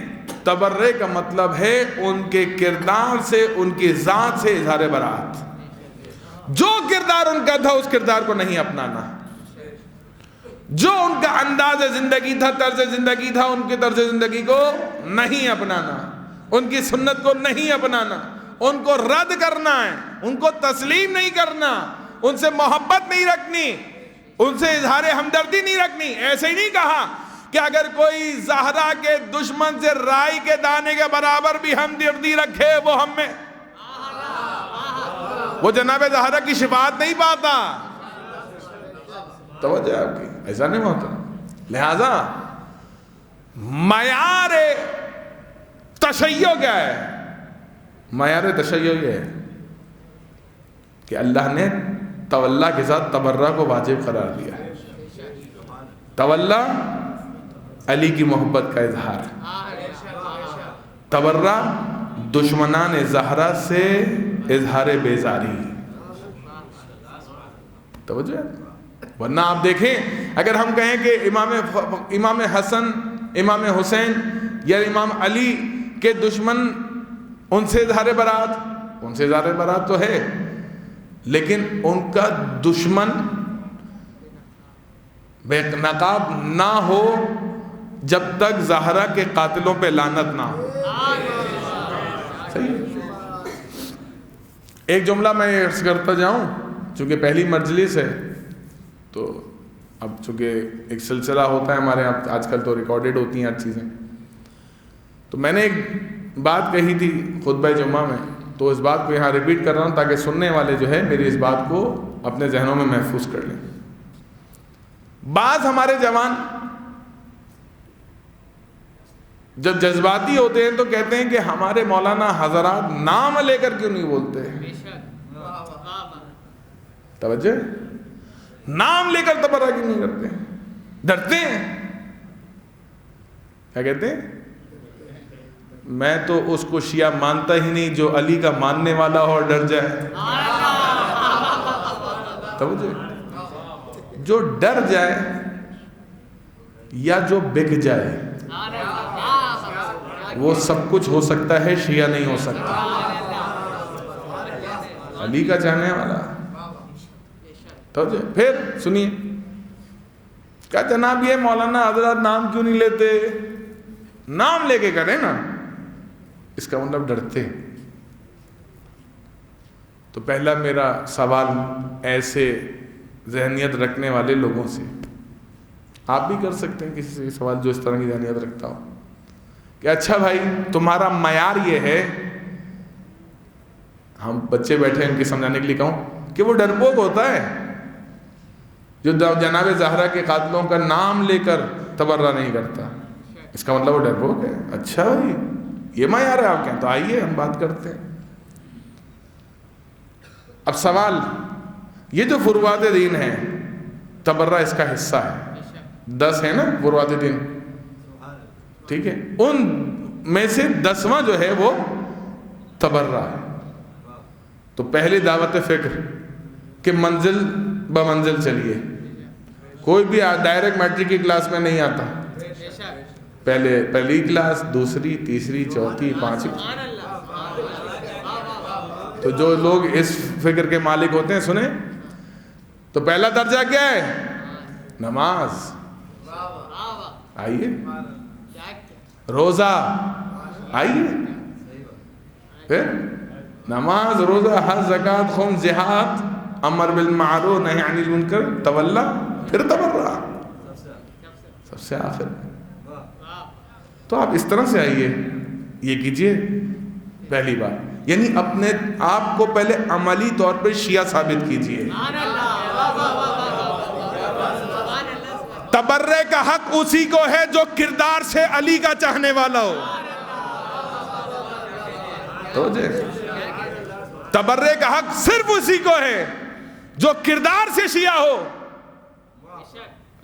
تبرے کا مطلب ہے ان کے کردار سے, ان کی ذات سے اظہار برات. جو کردار ان کا تھا اس کردار کو نہیں اپنانا, جو ان کا انداز زندگی تھا, طرز زندگی تھا, ان کے طرز زندگی کو نہیں اپنانا, ان کی سنت کو نہیں اپنانا, ان کو رد کرنا ہے, ان کو تسلیم نہیں کرنا, ان سے محبت نہیں رکھنی, ان سے اظہار ہمدردی نہیں رکھنی. ایسے ہی نہیں کہا کہ اگر کوئی زہرا کے دشمن سے رائی کے دانے کے برابر بھی ہمدردی رکھے وہ ہم میں, وہ جناب زہرا کی شفاعت نہیں پاتا. توجہ آپ کی, ایسا نہیں ہوتا. لہذا معیار تشیع کیا ہے؟ معیار تشیع یہ ہے کہ اللہ نے تولا کے ساتھ تبرہ کو واجب قرار دیا ہے. تولا علی کی محبت کا اظہار، تبرہ دشمنان زہرا سے اظہار بیزاری. توجہ ہے؟ ورنہ آپ دیکھیں اگر ہم کہیں کہ امام حسن، امام حسین یا امام علی کے دشمن، ان سے اظہار برات، ان سے اظہار برات تو ہے، لیکن ان کا دشمن بے نقاب نہ ہو جب تک زہرا کے قاتلوں پہ لعنت نہ ہو. صحیح. ایک جملہ میں عرض کرتا جاؤں، چونکہ پہلی مجلس ہے تو اب چونکہ ایک سلسلہ ہوتا ہے ہمارے یہاں، آج کل تو ریکارڈڈ ہوتی ہیں ہر چیزیں، تو میں نے ایک بات کہی تھی خطبہ جمعہ میں، تو اس بات کو یہاں ریپیٹ کر رہا ہوں تاکہ سننے والے جو ہے میری اس بات کو اپنے ذہنوں میں محفوظ کر لیں. بعض ہمارے جوان جب جذباتی ہوتے ہیں تو کہتے ہیں کہ ہمارے مولانا حضرات نام لے کر کیوں نہیں بولتے. توجہ، نام لے کر تبرہ کیوں نہیں کرتے؟ ڈرتے ہیں. کیا کہتے ہیں؟ میں تو اس کو شیعہ مانتا ہی نہیں جو علی کا ماننے والا ہو اور ڈر جائے. توجہ، جو ڈر جائے یا جو بک جائے وہ سب کچھ ہو سکتا ہے، شیعہ نہیں ہو سکتا. علی کا چاہنے والا. تو پھر سنیے، کیا جناب یہ مولانا حضرات نام کیوں نہیں لیتے؟ نام لے کے کریں نا. اس کا مطلب ڈرتے. تو پہلا میرا سوال ایسے ذہنیت رکھنے والے لوگوں سے، آپ بھی کر سکتے ہیں کسی سے سوال جو اس طرح کی ذہنیت رکھتا ہو، کہ اچھا بھائی تمہارا معیار یہ ہے، ہم بچے بیٹھے ہیں ان کے سمجھانے کے لیے کہوں کہ وہ ڈرپوک ہوتا ہے جو جناب زہرا کے قاتلوں کا نام لے کر تبرہ نہیں کرتا، اس کا مطلب وہ ڈرپوک ہے. اچھا بھائی یہ معیار ہے آپ کے، تو آئیے ہم بات کرتے ہیں. اب سوال یہ جو فروات دین ہے، تبرہ اس کا حصہ ہے. 10 ہے نا فروات دین، ٹھیک ہے، ان میں سے 10واں جو ہے وہ تبرہ ہے. تو پہلی دعوت فکر کہ منزل بمنزل چلیے. کوئی بھی ڈائریکٹ میٹرک کی کلاس میں نہیں آتا، پہلی کلاس، دوسری، تیسری، چوتھی، پانچویں. تو جو لوگ اس فکر کے مالک ہوتے ہیں سنیں، تو پہلا درجہ کیا ہے؟ نماز. آئیے. روزہ. آئیے. پھر نماز، روزہ، حج، زکوٰۃ، خمس، جہاد، امر بالمعروف، نہی عن المنکر، تولا، پھر تبرہ سب سے آخر. تو آپ اس طرح سے آئیے، یہ کیجئے. پہلی بات یعنی اپنے آپ کو پہلے عملی طور پہ شیعہ ثابت کیجئے. تبرے کا حق اسی کو ہے جو کردار سے علی کا چاہنے والا ہو. تو تبرے کا حق صرف اسی کو ہے جو کردار سے شیعہ ہو،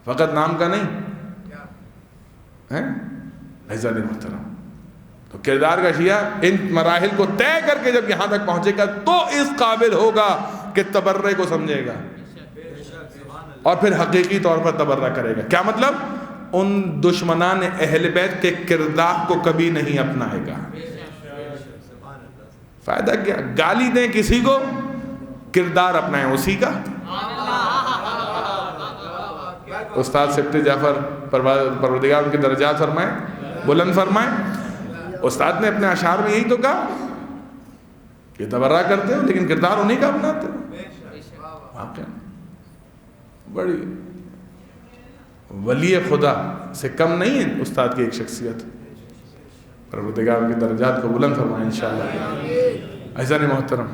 فقط نام کا نہیں ہے. عزیزان محترم، تو کردار کا شیعہ ان مراحل کو طے کر کے جب یہاں تک پہنچے گا تو اس قابل ہوگا کہ تبرے کو سمجھے گا اور پھر حقیقی طور پر تبرہ کرے گا. کیا مطلب؟ ان دشمنان اہل بیت کے کردار کو کبھی نہیں اپنائے گا. فائدہ کیا؟ گالی دیں کسی کو، کردار اپنائیں اسی کا. استاد سبت جعفر پروردگار ان کے درجات فرمائیں، بلند فرمائیں. استاد نے اپنے اشعار میں یہی تو کہا کہ تبرہ کرتے ہو لیکن کردار انہی کا اپناتے ہو. واقعا بڑی ولی خدا سے کم نہیں ہے استاد کی ایک شخصیت. پروردگار ان کے درجات کو بلند فرمائیں انشاءاللہ. عزیزان محترم،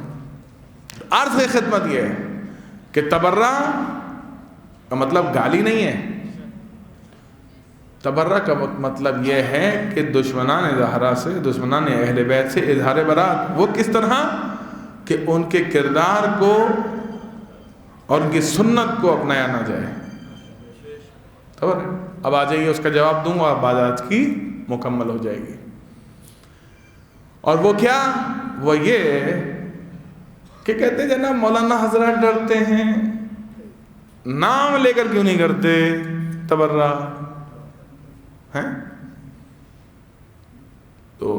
عرض کی خدمت یہ ہے کہ تبرہ کا مطلب گالی نہیں ہے، تبرہ کا مطلب یہ ہے کہ دشمنان زہرا سے، دشمنان اہل بیت سے اظہار برات. وہ کس طرح؟ کہ ان کے کردار کو اور ان کی سنت کو اپنایا نہ جائے. تبرہ. اب آ جائیے، اس کا جواب دوں گا، بعد آج کی مکمل ہو جائے گی. اور وہ کیا؟ وہ یہ کہ کہتے جناب مولانا حضرات ڈرتے ہیں، نام لے کر کیوں نہیں کرتے تبرہ ہیں؟ تو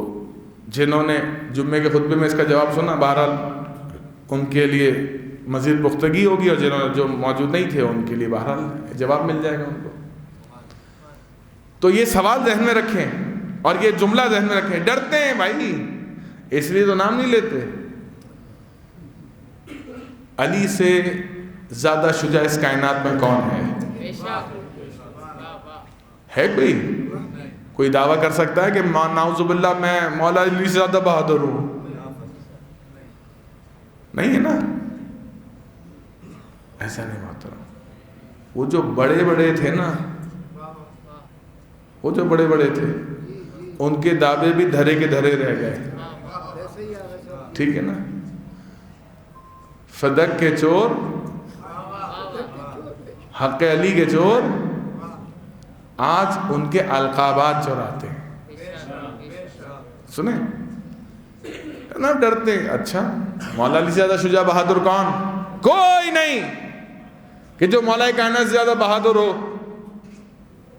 جنہوں نے جمعے کے خطبے میں اس کا جواب سنا، بہرحال ان کے لیے مزید پختگی ہوگی، اور جنہوں جو موجود نہیں تھے ان کے لیے بہرحال جواب مل جائے گا ان کو. تو یہ سوال ذہن میں رکھیں اور یہ جملہ ذہن میں رکھیں. ڈرتے ہیں بھائی، اس لیے تو نام نہیں لیتے. علی سے زیادہ شجاع اس کائنات میں کون ہے؟ ہے کوئی دعویٰ کر سکتا ہے کہ نعوذ باللہ میں مولا علی سے زیادہ بہادر ہوں؟ نہیں ہے نا. ایسا نہیں ہوتا. وہ جو بڑے بڑے تھے نا، وہ جو بڑے بڑے تھے، ان کے دعوے بھی دھرے کے دھرے رہ گئے. ٹھیک ہے نا. فدق کے چور، حق علی کے چور آج ان کے القابات چوراتے ہیں. سنیں نا، ڈرتے. اچھا مولا علی سے زیادہ شجاع بہادر کون؟ کوئی نہیں کہ جو مولا کائنات سے زیادہ بہادر ہو.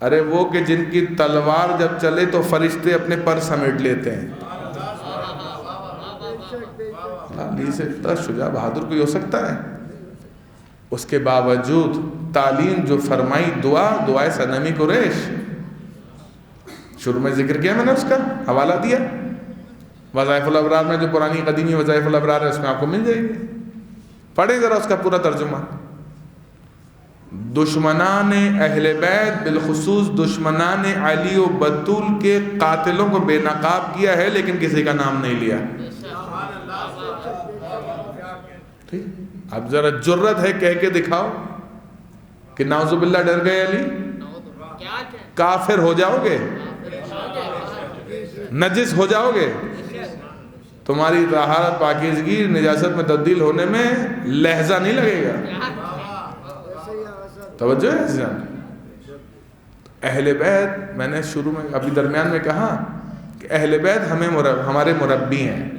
ارے وہ کہ جن کی تلوار جب چلے تو فرشتے اپنے پر سمیٹ لیتے ہیں. علی سے اتنا شجاع بہادر کوئی ہو سکتا ہے؟ اس کے باوجود تعلیم جو فرمائی، دعائے صنمی قریش، شروع میں ذکر کیا میں نے، اس کا حوالہ دیا. وظائف الابرار میں جو پرانی قدیمی وظائف الابرار ہے اس میں آپ کو مل جائے گی. پڑھیں ذرا اس کا پورا ترجمہ. دشمنان اہل بیت، بالخصوص دشمنان علی و بطول کے قاتلوں کو بے نقاب کیا ہے، لیکن کسی کا نام نہیں لیا. اب ذرا جرت ہے کہہ کے دکھاؤ کہ نعوذ باللہ ڈر گئے علی. کافر ہو جاؤ گے، نجس ہو جاؤ گے، تمہاری طہارت پاکیزگی نجاست میں تبدیل ہونے میں لہجہ نہیں لگے گا. توجہ ہے. اہل بیت، میں نے شروع میں ابھی درمیان میں کہا کہ اہل بیت ہمارے مربی ہیں،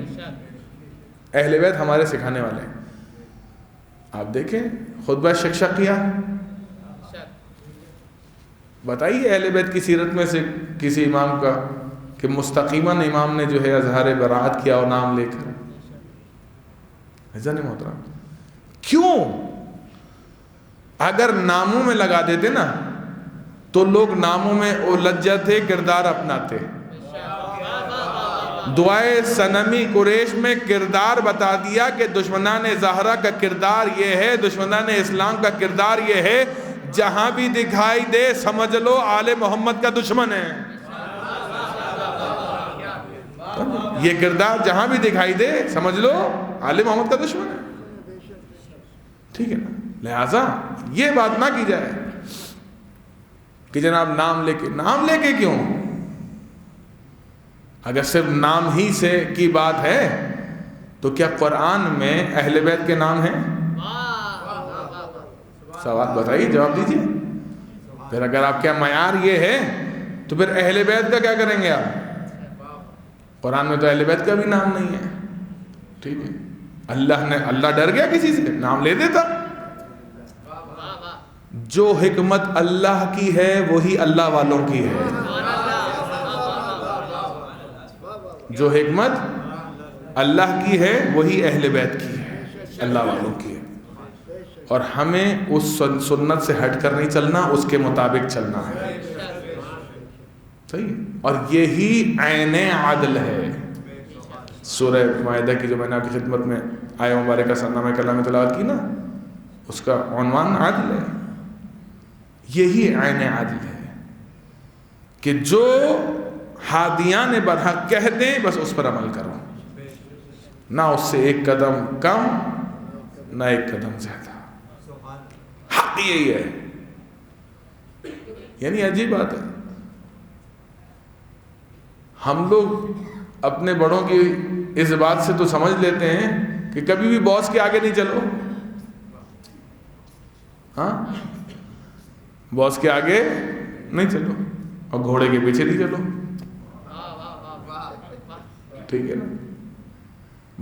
اہل بیت ہمارے سکھانے والے ہیں. آپ دیکھیں خطبہ شقشقیہ، بتائیے اہل بیت کی سیرت میں سے کسی امام کا کہ مستقیماً امام نے جو ہے اظہار براعت کیا اور نام لے کر. ایسا نہیں محترم. کیوں؟ اگر ناموں میں لگا دیتے نا تو لوگ ناموں میں الجھ جاتے، کردار اپناتے. دعائے صنمی قریش میں کردار بتا دیا کہ دشمنان زہرا کا کردار یہ ہے، دشمنان اسلام کا کردار یہ ہے. جہاں بھی دکھائی دے سمجھ لو آل محمد کا دشمن ہے. یہ کردار جہاں بھی دکھائی دے سمجھ لو آل محمد کا دشمن ہے. ٹھیک ہے نا. لہذا یہ بات نہ کی جائے کہ جناب نام لے کے کیوں؟ اگر صرف نام ہی سے کی بات ہے تو کیا قرآن میں اہل بیت کے نام ہیں؟ سوال بتائیے، جواب دیجیے. پھر اگر آپ کا معیار یہ ہے تو پھر اہل بیت کا کیا کریں گے آپ؟ قرآن میں تو اہل بیت کا بھی نام نہیں ہے. ٹھیک ہے. اللہ ڈر گیا کسی سے؟ نام لے دیتا. جو حکمت اللہ کی ہے وہی اللہ والوں کی ہے. جو حکمت اللہ کی ہے وہی اہل بیت کی ہے، اللہ والوں کی ہے. اور ہمیں اس سنت سے ہٹ کر نہیں چلنا، اس کے مطابق چلنا ہے. صحیح. اور یہی عین عدل ہے. سورہ مائدہ کی جو میں نے آپ کی خدمت میں آیہ مبارکہ سرنامہ کلام تلاوت کی نا، اس کا عنوان عدل ہے. یہی عین عدل ہے کہ جو ہادیان برحق کہہ دیں بس اس پر عمل کرو، نہ اس سے ایک قدم کم نہ ایک قدم زیادہ. حق یہی ہے. یعنی عجیب بات ہے. ہم لوگ اپنے بڑوں کی اس بات سے تو سمجھ لیتے ہیں کہ کبھی بھی باس کے آگے نہیں چلو. ہاں باس کے آگے نہیں چلو اور گھوڑے کے پیچھے نہیں چلو. ٹھیک ہے نا.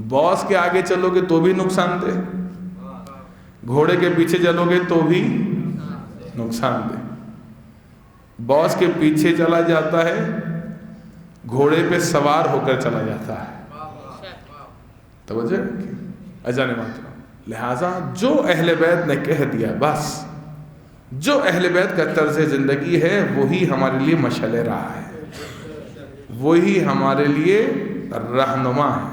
باس کے آگے چلو گے تو بھی نقصان دہ, گھوڑے کے پیچھے چلو گے تو بھی نقصان دہ. باس کے پیچھے چلا جاتا ہے, گھوڑے پہ سوار ہو کر چلا جاتا ہے. توجہ اجان محترم, لہذا جو اہل بیت نے کہہ دیا بس, جو اہل بیت کا طرز زندگی ہے وہی ہمارے لیے مشعل راہ ہے, وہی ہمارے لیے رہنما ہے.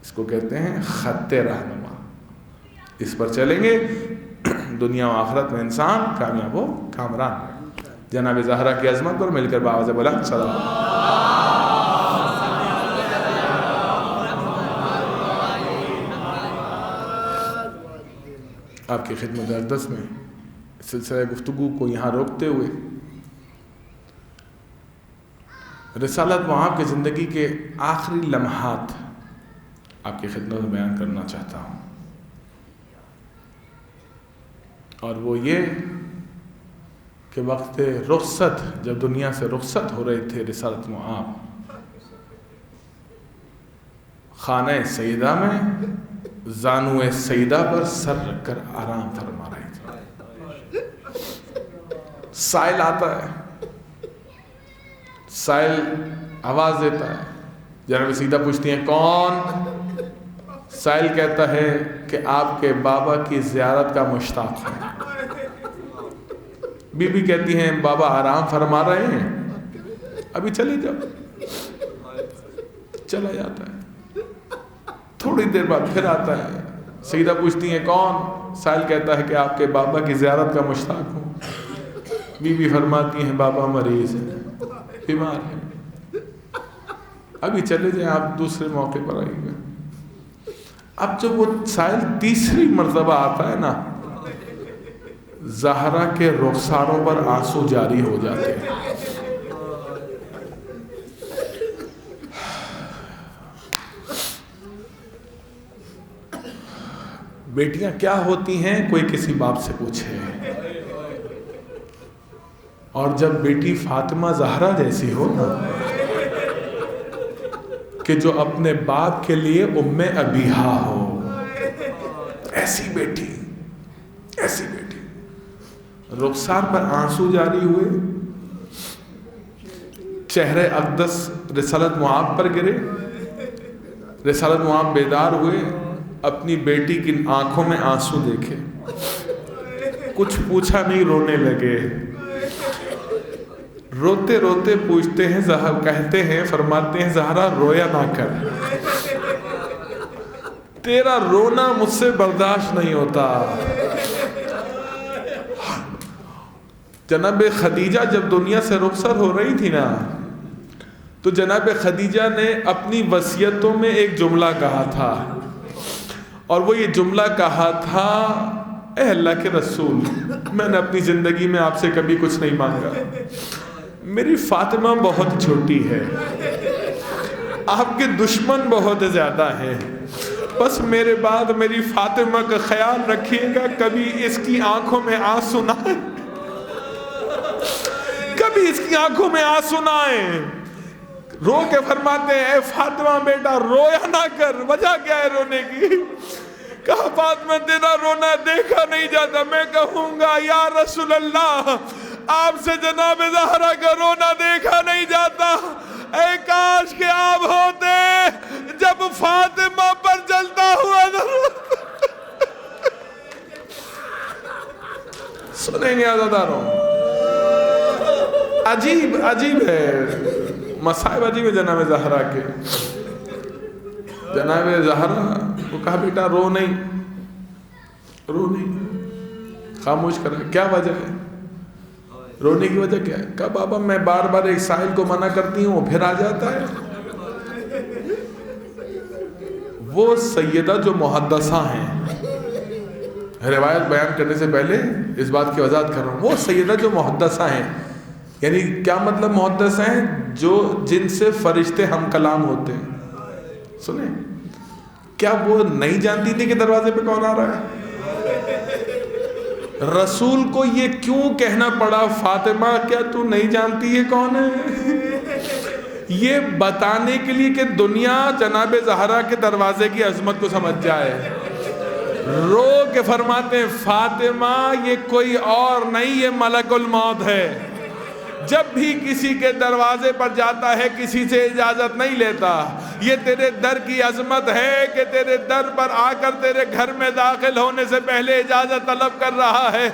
اس کو کہتے ہیں خط رہنما. اس پر چلیں گے دنیا و آخرت میں انسان کامیاب و کامران ہے. جناب زہرا کی عظمت پر مل کر باوجہ بلند صلوات. آپ کی خدمت اقدس میں سلسلہ گفتگو کو یہاں روکتے ہوئے رسالت معاب کی زندگی کے آخری لمحات آپ کی خدمت میں بیان کرنا چاہتا ہوں. اور وہ یہ کہ وقت رخصت, جب دنیا سے رخصت ہو رہے تھے رسالت معاب, خانہ سیدہ میں زانو سیدہ پر سر رکھ کر آرام فرما رہے تھے. سائل آتا ہے, سائل آواز دیتا ہے, جناب سیدہ پوچھتی ہیں کون؟ سائل کہتا ہے کہ آپ کے بابا کی زیارت کا مشتاق ہے. بی بی کہتی ہیں بابا آرام فرما رہے ہیں, ابھی چلے جاؤ. چلا جاتا ہے. تھوڑی دیر بعد پھر آتا ہے, سیدہ پوچھتی ہیں کون؟ سائل کہتا ہے کہ آپ کے بابا کی زیارت کا مشتاق ہوں. بی بی فرماتی ہیں بابا مریض ہیں, بیمار ہیں, ابھی چلے جائیں, آپ دوسرے موقع پر آئیے گا. اب جب وہ سائل تیسری مرتبہ آتا ہے نا, زہرا کے رخساروں پر آنسو جاری ہو جاتے ہیں. بیٹیاں کیا ہوتی ہیں کوئی کسی باپ سے پوچھے. اور جب بیٹی فاطمہ زہرا جیسی ہو نا, کہ جو اپنے باپ کے لیے ام ابیہا ہو, ایسی بیٹی, ایسی بیٹی. رخسار پر آنسو جاری ہوئے, چہرے اقدس رسالت معاب پر گرے. رسالت معاب بیدار ہوئے, اپنی بیٹی کی آنکھوں میں آنسو دیکھے, کچھ پوچھا نہیں, رونے لگے. روتے روتے پوچھتے ہیں, کہتے ہیں, فرماتے ہیں زہرا رویا نہ کر, تیرا رونا مجھ سے برداشت نہیں ہوتا. جناب خدیجہ جب دنیا سے رخصت ہو رہی تھی نا, تو جناب خدیجہ نے اپنی وصیتوں میں ایک جملہ کہا تھا, اور وہ یہ جملہ کہا تھا, اے اللہ کے رسول, میں نے اپنی زندگی میں آپ سے کبھی کچھ نہیں مانگا, میری فاطمہ بہت چھوٹی ہے, آپ کے دشمن بہت زیادہ ہیں, بس میرے بعد میری فاطمہ کا خیال رکھیے گا, کبھی اس کی آنکھوں میں آنسو نہ آئے, کبھی اس کی آنکھوں میں آنسو نہ آئے. رو کے فرماتے ہیں اے فاطمہ بیٹا رویا نہ کر, وجہ کیا ہے رونے کی؟ کہا فاطمہ تیرا رونا دیکھا نہیں جاتا. میں کہوں گا یا رسول اللہ, آپ سے جناب زہرا کا رونا دیکھا نہیں جاتا. اے کاش کہ آپ ہوتے جب فاطمہ پر جلتا ہوا سنیں گے عزاداروں. عجیب عجیب ہے, مصائب عجیب ہے جناب زہرا کے. جناب زہرا کو کہا بیٹا رو نہیں, رو نہیں, خاموش کرا. کیا وجہ ہے رونے کی؟ وجہ کیا ہے؟ کہا بابا میں بار بار ایک سائل کو منع کرتی ہوں, وہ پھر آ جاتا ہے. وہ سیدہ جو محدثہ ہیں, روایت بیان کرنے سے پہلے اس بات کی وضاحت کر رہا ہوں, وہ سیدہ جو محدثہ ہیں, یعنی کیا مطلب محدث ہیں؟ جن سے فرشتے ہم کلام ہوتے ہیں. سنیں، کیا وہ نہیں جانتی تھی کہ دروازے پہ کون آ رہا ہے؟ رسول کو یہ کیوں کہنا پڑا فاطمہ کیا تو نہیں جانتی یہ کون ہے؟ یہ بتانے کے لیے کہ دنیا جناب زہرا کے دروازے کی عظمت کو سمجھ جائے. رو کے فرماتے ہیں فاطمہ یہ کوئی اور نہیں، یہ ملک الموت ہے. جب بھی کسی کے دروازے پر جاتا ہے کسی سے اجازت نہیں لیتا. یہ تیرے در کی عظمت ہے کہ تیرے در پر آ کر تیرے گھر میں داخل ہونے سے پہلے اجازت طلب کر رہا ہے.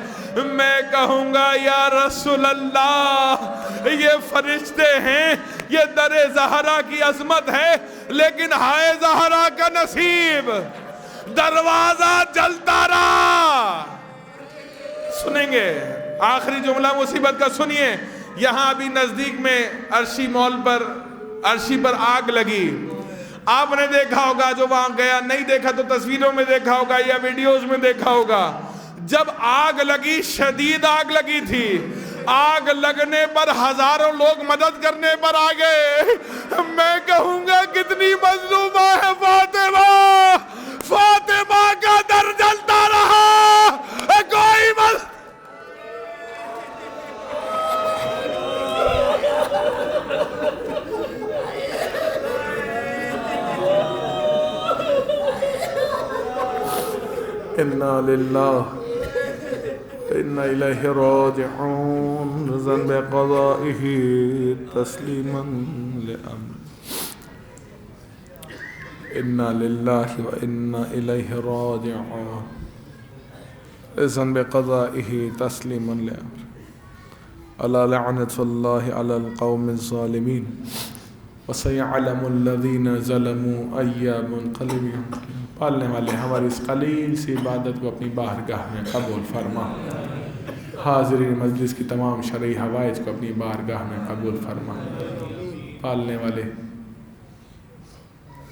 میں کہوں گا یا رسول اللہ یہ فرشتے ہیں، یہ در زہرا کی عظمت ہے، لیکن ہائے زہرا کا نصیب دروازہ جلتا رہا. سنیں گے آخری جملہ مصیبت کا سنیے. یہاں ابھی نزدیک میں عرشی مال پر عرشی پر آگ لگی. آپ نے دیکھا ہوگا، جو وہاں گیا نہیں دیکھا تو تصویروں میں دیکھا ہوگا یا ویڈیوز میں دیکھا ہوگا. جب آگ لگی شدید آگ لگی تھی. آگ لگنے پر ہزاروں لوگ مدد کرنے پر آ گئے. میں کہوں گا کتنی مظلومہ ہے فاطمہ. فاطمہ کا در جلتا رہا. کوئی انا للہ انا الیہ راجعون رضاً بقضائہ تسلیما لامر. انا للہ و انا الیہ راجعون رضاً بقضائہ تسلیما لامر. الا لعنۃ اللہ علی القوم الظالمین وسيعلم الذين ظلموا أي منقلب ينقلبون. پالنے والے ہماری اس قلیل سی عبادت کو اپنی بارگاہ میں قبول فرما. حاضرین مجلس کی تمام شرعی حوائج کو اپنی بارگاہ میں قبول فرما. پالنے والے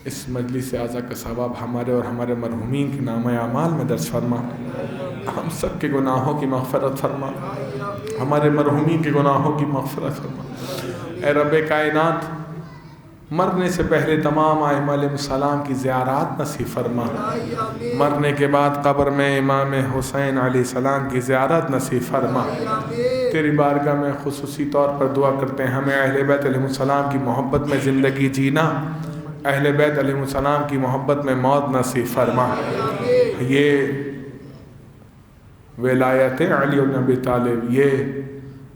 اس مجلس اعزا کا ثواب ہمارے اور ہمارے مرحومین کے نامہ اعمال میں درج فرما. ہم سب کے گناہوں کی مغفرت فرما. ہمارے مرحومین کے گناہوں کی مغفرت فرما. اے رب کائنات مرنے سے پہلے تمام ائمہ علیہ السلام کی زیارات نصیب فرما. مرنے کے بعد قبر میں امام حسین علیہ السلام کی زیارت نصیب فرما. تیری بارگاہ میں خصوصی طور پر دعا کرتے ہیں ہمیں اہل بیت علیہ السلام کی محبت میں زندگی جینا، اہل بیت علیہ السلام کی محبت میں موت نصیب فرما. یہ ولایت علی بن ابی طالب، یہ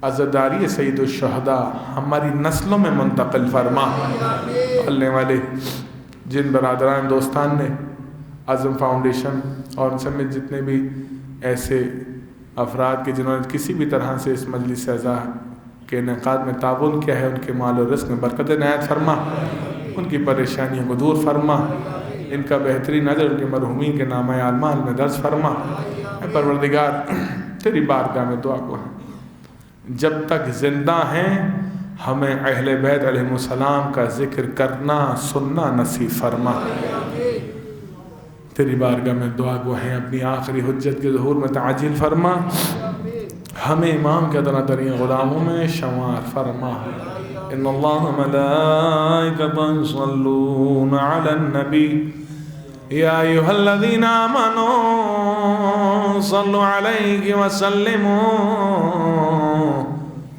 عزاداری سید الشہداء ہماری نسلوں میں منتقل فرما. پالنے والے جن برادران دوستان نے عزم فاؤنڈیشن اور ان سب میں جتنے بھی ایسے افراد کے جنہوں نے کسی بھی طرح سے اس مجلس اعزا کے انعقاد میں تعاون کیا ہے، ان کے مال و رزق میں برکت عنایت فرما. ان کی پریشانیوں کو دور فرما. ان کا بہترین اجر ان کے مرحومین کے نامہ اعمال میں درج فرما. اے پروردگار تیری بارگاہ میں دعا کو ہے جب تک زندہ ہیں ہمیں اہل بیت علیہ السلام کا ذکر کرنا سننا نصیب فرما. تیری بارگاہ میں دعا گو ہیں اپنی آخری حجت کے ظہور میں تعجیل فرما. ہمیں امام کے ادنا ترین غلاموں میں شمار فرما. ان اللہ ملائکۃ یصلون علی النبی یا ایھا الذین آمنوا صلوا علیہ وسلموا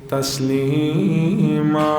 تسلیما.